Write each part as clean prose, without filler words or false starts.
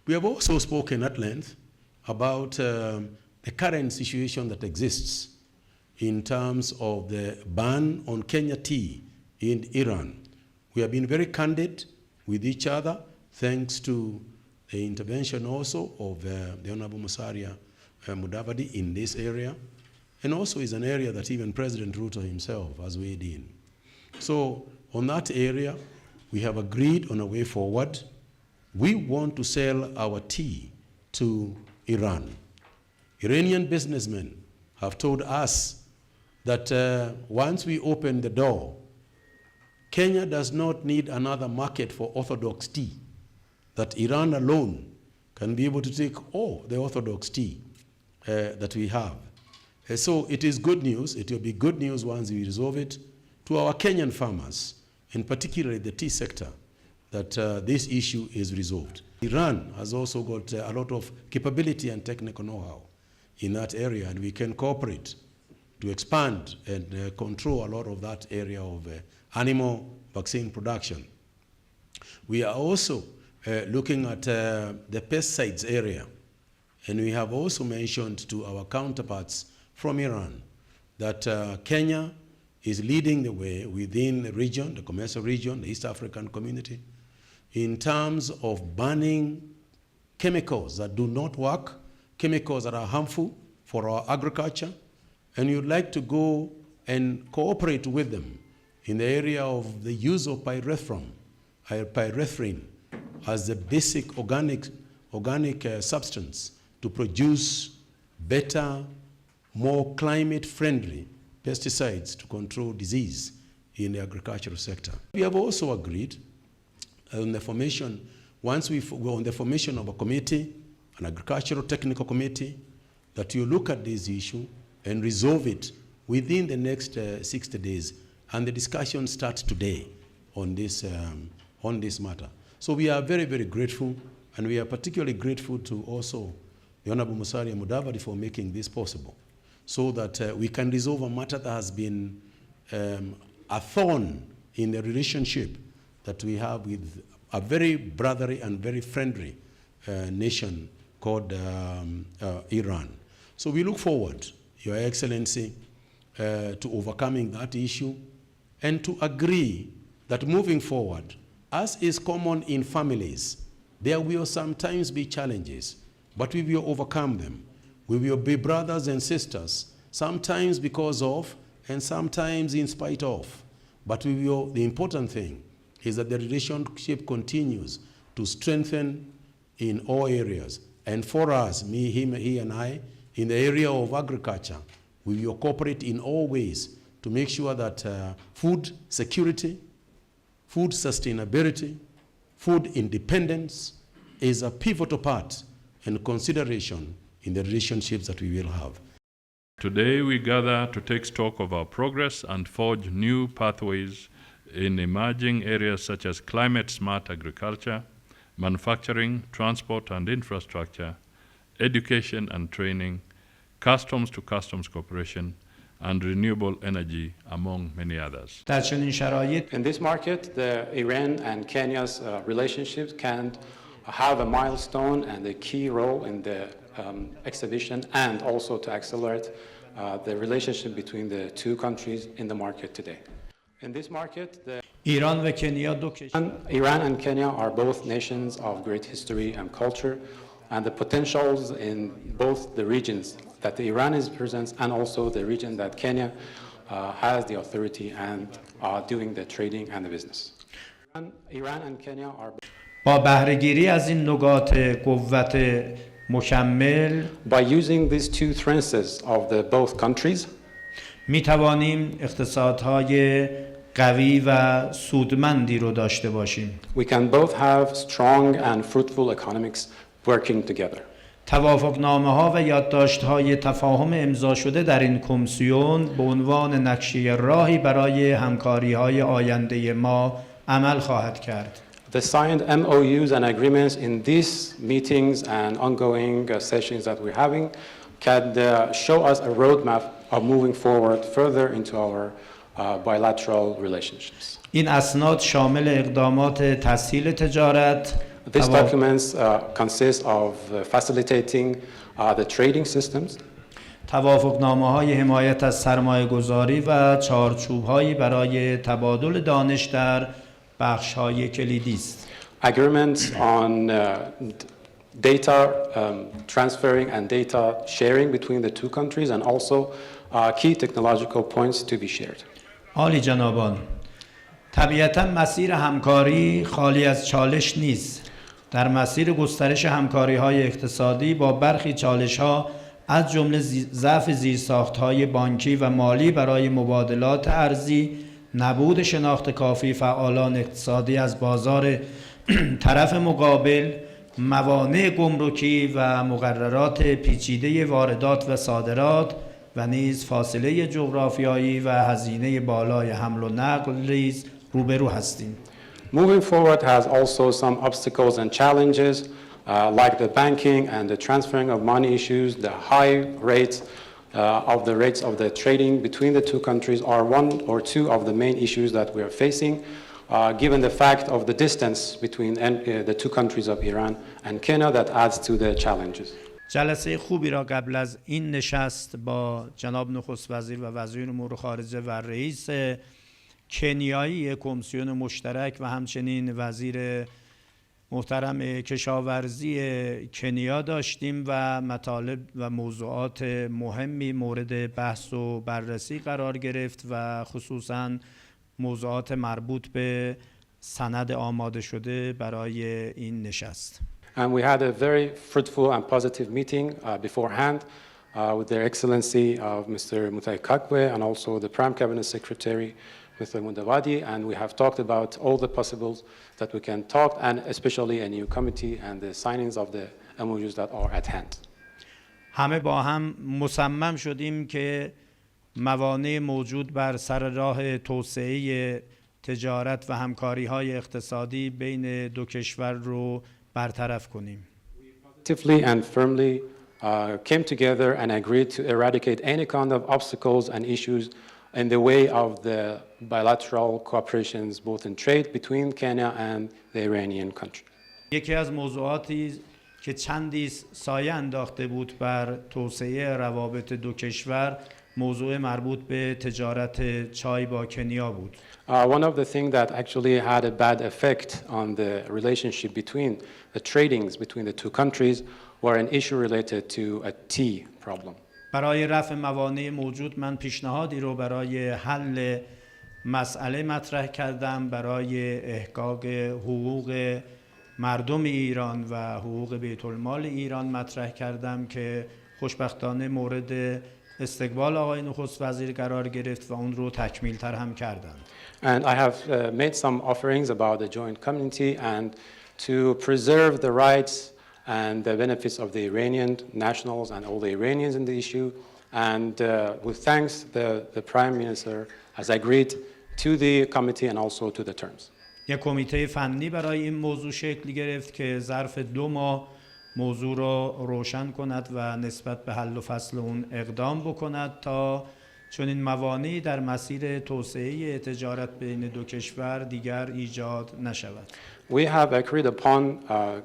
We have also spoken at length about the current situation that exists in terms of the ban on Kenya tea in Iran. We have been very candid with each other, thanks to the intervention also of the Honorable Musalia Mudavadi in this area, and also is an area that even President Ruto himself has weighed in. So on that area, we have agreed on a way forward. We want to sell our tea to Iran. Iranian businessmen have told us that once we open the door, Kenya does not need another market for orthodox tea, that Iran alone can be able to take all the orthodox tea that we have. So it is good news. It will be good news once we resolve it to our Kenyan farmers, and particularly the tea sector, that this issue is resolved. Iran has also got a lot of capability and technical know-how in that area, and we can cooperate to expand and control a lot of that area of animal vaccine production. We are also looking at the pesticides area, and we have also mentioned to our counterparts from Iran that Kenya is leading the way within the region, the commercial region, the East African community, in terms of banning chemicals that do not work, chemicals that are harmful for our agriculture, and you'd like to go and cooperate with them in the area of the use of pyrethrin as the basic organic substance to produce better, more climate-friendly pesticides to control disease in the agricultural sector. We have also agreed on the formation, once we go on the formation of a committee, an agricultural technical committee, that you look at this issue and resolve it within the next 60 days. And the discussion starts today on this matter. So we are very, very grateful, and we are particularly grateful to also the Honorable Musalia Mudavadi for making this possible, so that we can resolve a matter that has been a thorn in the relationship that we have with a very brotherly and very friendly nation called Iran. So we look forward, Your Excellency, to overcoming that issue and to agree that moving forward, as is common in families, there will sometimes be challenges, but we will overcome them. We will be brothers and sisters, sometimes because of and sometimes in spite of. But we will, the important thing is that the relationship continues to strengthen in all areas. And for us, me, him, he, and I, in the area of agriculture, we will cooperate in all ways to make sure that food security, food sustainability, food independence is a pivotal part and consideration in the relationships that we will have. Today we gather to take stock of our progress and forge new pathways in emerging areas such as climate-smart agriculture, manufacturing, transport and infrastructure, education and training, customs-to-customs cooperation, and renewable energy, among many others. In this market, the Iran and Kenya's relationships can have a milestone and a key role in the exhibition, and also to accelerate the relationship between the two countries in the market today. In this market, Iran and Kenya are both nations of great history and culture, and the potentials in both the regions that the Iran represents and also the region that Kenya has the authority and are doing the trading and the business. Iran and Kenya are با بهره‌گیری از این نقاط قوت مکمل by using these two strengths of the both countries می توانیم اقتصادهای قوی و سودمندی رو داشته باشیم. We can both have strong and fruitful economics working together. توافقنامه‌ها و یادداشت‌های تفاهم امضا شده در این کمیسیون به عنوان نقشه راهی برای همکاری‌های آینده ما عمل خواهد کرد. The signed MOUs and agreements in these meetings and ongoing sessions that we're having can show us a roadmap of moving forward further into our bilateral relationships. این اسناد شامل اقدامات تسهیل تجارت، These documents consist of facilitating the trading systems, توافقنامه‌های حمایت از سرمایه‌گذاری و چارچوب‌هایی برای تبادل دانش در بخش‌های کلیدی است. agreements on data transferring and data sharing between the two countries, and also key technological points to be shared. عالی جنابان، طبیعتاً مسیر همکاری خالی از چالش نیست. در مسیر گسترش همکاری‌های اقتصادی با برخی چالش‌ها از جمله ضعف زیرساخت‌های بانکی و مالی برای مبادلات ارزی، نبود شناخت کافی فعالان اقتصادی از بازار طرف مقابل، موانع گمرکی و مقررات پیچیده واردات و صادرات و نیز فاصله جغرافیایی و هزینه بالای حمل و نقل نیز روبرو هستیم. Moving forward has also some obstacles and challenges, like the banking and the transferring of money issues. The high rates of the trading between the two countries are one or two of the main issues that we are facing, given the fact of the distance between the two countries of Iran and Kenya that adds to the challenges. جلسه خوبی را قبل از این نشست با جناب نخست وزیر و وزیر امور خارجه و رئیس کنیایی کمیسیون مشترک و همچنین وزیر محترم کشاورزی کنیا داشتیم و مطالب و موضوعات مهمی مورد بحث و بررسی قرار گرفت و خصوصاً موضوعات مربوط به سند آماده شده برای این نشست. And we had a very fruitful and positive meeting beforehand with Their Excellency of Mr. Mutahi Kagwe and also the Prime Cabinet Secretary, Mr. Mundawadi, and we have talked about all the possibles that we can talk, and especially a new committee and the signings of the MOUs that are at hand. همه با هم مصمم شدیم که موانع موجود بر سر راه توسعه تجارت و همکاری‌های اقتصادی بین دو کشور رو برطرف کنیم. Actively and firmly came together and agreed to eradicate any kind of obstacles and issues in the way of the bilateral cooperations, both in trade between Kenya and the Iranian country. یکی از موضوعاتی که چندی سایه انداخته بود بر توسعه روابط دو کشور موضوع مربوط به تجارت چای با کنیا بود. One of the things that actually had a bad effect on the relationship between the tradings between the two countries were an issue related to a tea problem. برای رفع موانع موجود من پیشنهادی رو برای حل مسئله مطرح کردم برای احقاق حقوق مردم ایران و حقوق بیت المال ایران مطرح کردم که خوشبختانه مورد استقبال آقای نخست وزیر قرار گرفت و اون رو تکمیل تر هم کردند. And I have made some offerings about the joint community and to preserve the rights and the benefits of the Iranian nationals and all the Iranians in the issue. And with thanks, the Prime Minister has agreed to the committee and also to the terms. یک کمیته فنی برای این موضوع شکل گرفت که ظرف 2 ماه موضوع را روشن کند و نسبت به حل و فصل اون اقدام بکند تا چون این موانعی در مسیر توسعه تجارت بین دو کشور دیگر ایجاد نشود. We have agreed upon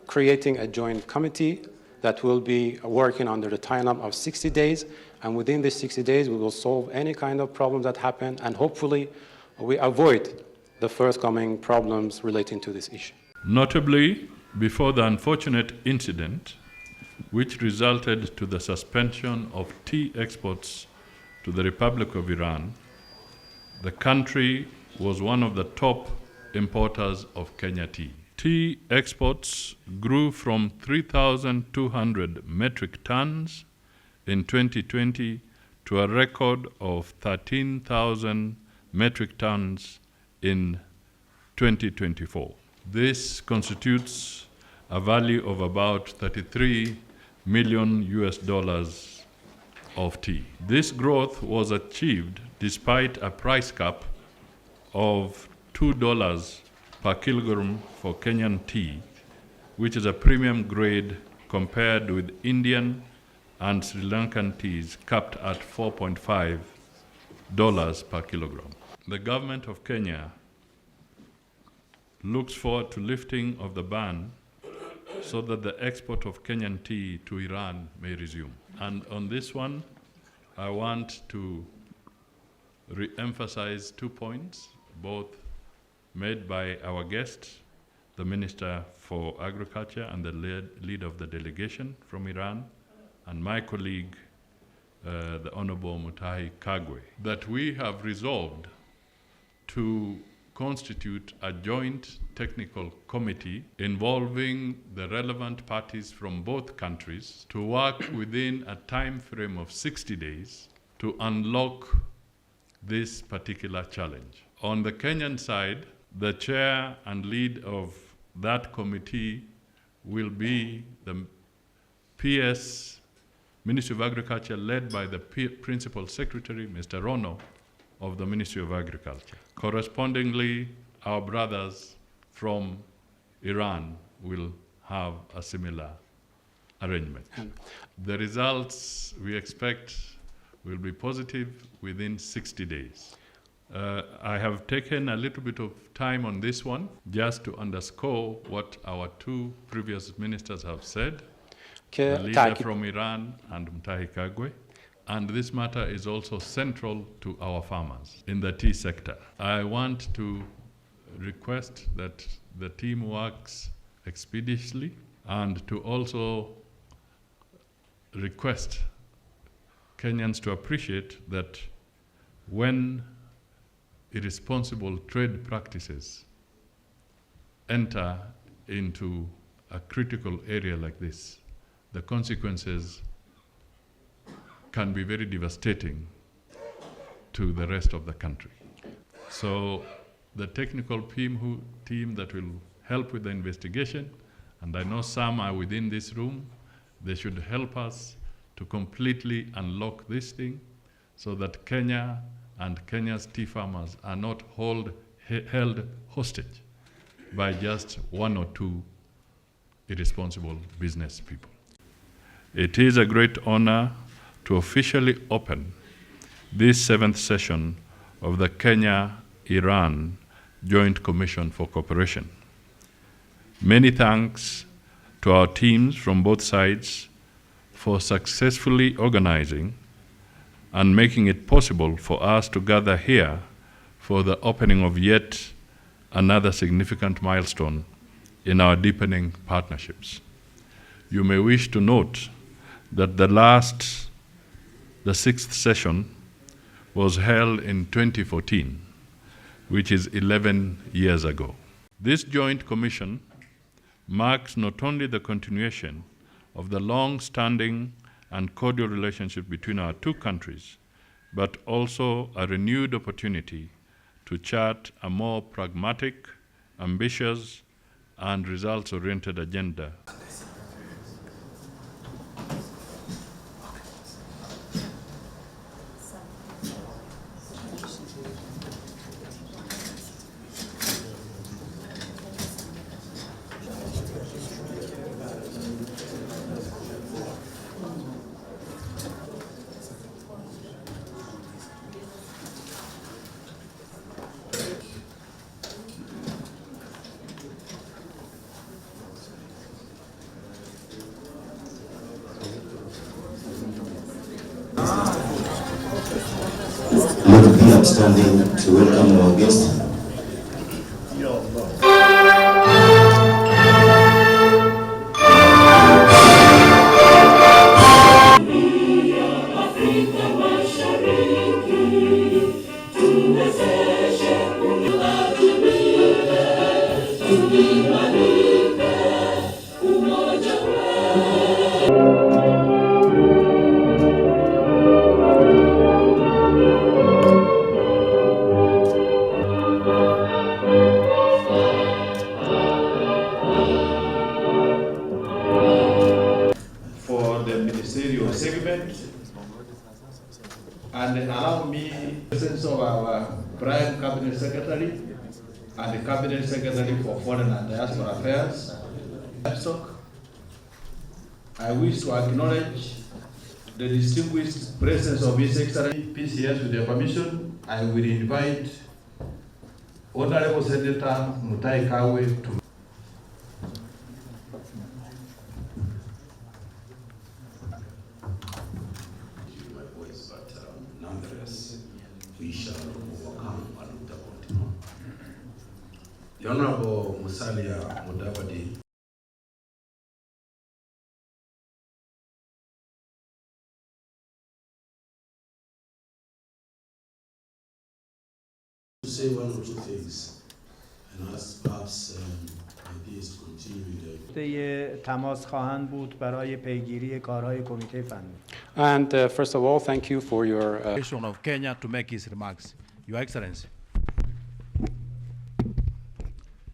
creating a joint committee that will be working under the timeline of 60 days, and within the 60 days we will solve any kind of problems that happen, and hopefully we avoid the forthcoming problems relating to this issue. Notably, before the unfortunate incident which resulted to the suspension of tea exports to the Republic of Iran, the country was one of the top importers of Kenya tea. Tea exports grew from 3,200 metric tons in 2020 to a record of 13,000 metric tons in 2024. This constitutes a value of about 33 million US dollars of tea. This growth was achieved despite a price cap of $2 per kilogram for Kenyan tea, which is a premium grade compared with Indian and Sri Lankan teas capped at $4.5 per kilogram. The government of Kenya looks forward to lifting of the ban so that the export of Kenyan tea to Iran may resume. And on this one, I want to re-emphasize 2 points, both made by our guest, the Minister for Agriculture and the leader of the delegation from Iran, and my colleague, the Honorable Mutahi Kagwe, that we have resolved to constitute a joint technical committee involving the relevant parties from both countries to work within a time frame of 60 days to unlock this particular challenge. On the Kenyan side, the chair and lead of that committee will be the PS, Ministry of Agriculture, led by the Principal Secretary, Mr. Rono, of the Ministry of Agriculture. Correspondingly, our brothers from Iran will have a similar arrangement. The results we expect will be positive within 60 days. I have taken a little bit of time on this one just to underscore what our two previous ministers have said, the leader from Iran and Mutahi Kagwe. And this matter is also central to our farmers in the tea sector. I want to request that the team works expeditiously and to also request Kenyans to appreciate that when irresponsible trade practices enter into a critical area like this, the consequences can be very devastating to the rest of the country. So the technical team that will help with the investigation, and I know some are within this room, they should help us to completely unlock this thing so that Kenya and Kenya's tea farmers are not held hostage by just one or two irresponsible business people. It is a great honor to officially open this 7th session of the Kenya-Iran Joint Commission for Cooperation. Many thanks to our teams from both sides for successfully organizing and making it possible for us to gather here for the opening of yet another significant milestone in our deepening partnerships. You may wish to note that the 6th session was held in 2014, which is 11 years ago. This joint commission marks not only the continuation of the long-standing and cordial relationship between our two countries, but also a renewed opportunity to chart a more pragmatic, ambitious, and results-oriented agenda. Let me standing to welcome our guest. Segment, and allow me the presence of our Prime Cabinet Secretary and the Cabinet Secretary for Foreign and Diaspora Affairs. I wish to acknowledge the distinguished presence of His Excellency PCS. With your permission, I will invite Honorable Senator Mutahi Kagwe to my voice, but nonetheless, we shall overcome and continue. The Honorable Musalia Mudavadi. To say one or two things, and ask perhaps ideas to continue with the تماس خواهند بود برای پیگیری کارهای کمیته فنی. And first of all, thank you for your of Kenya to make his remarks. Your Excellency.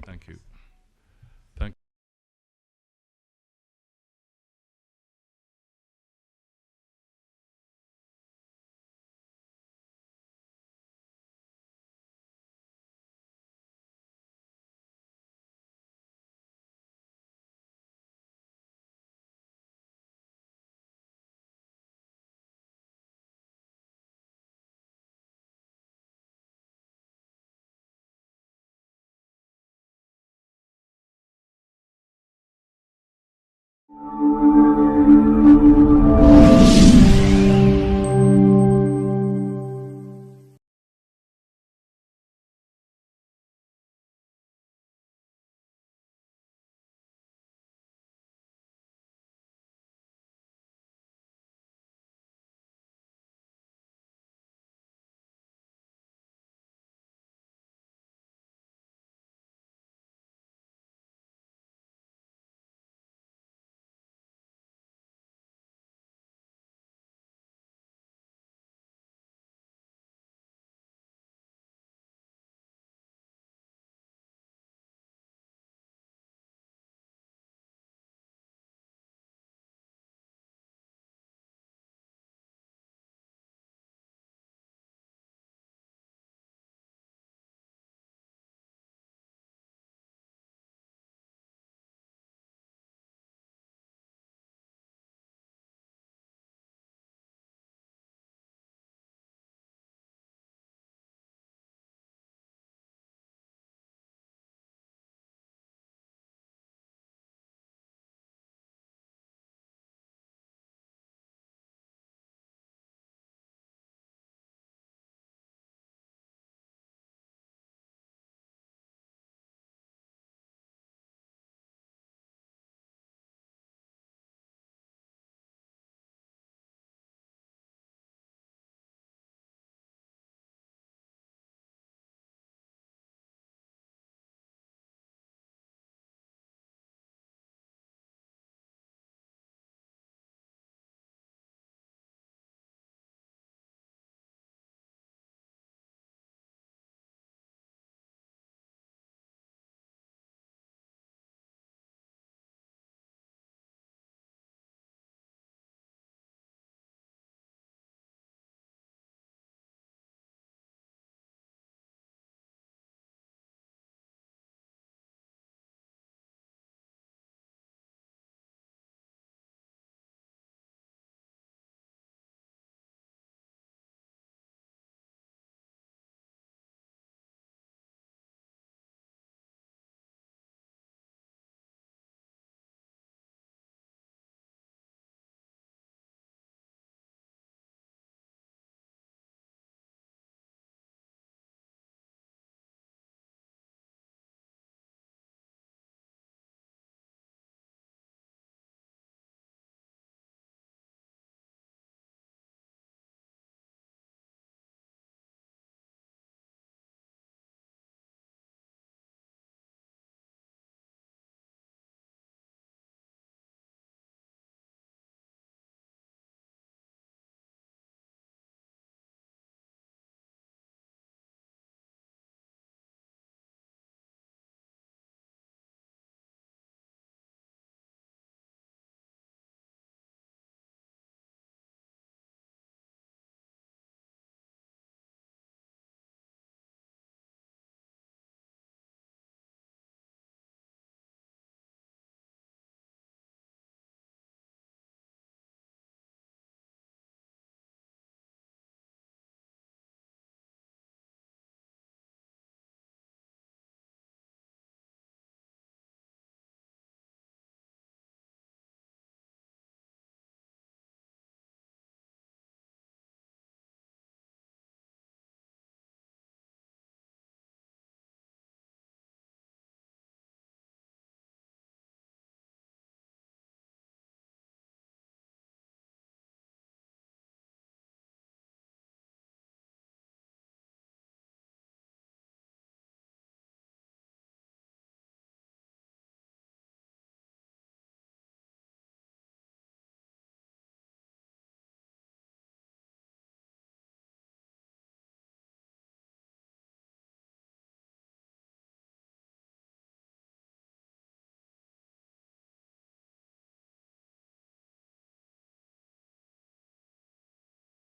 Thank you. Thank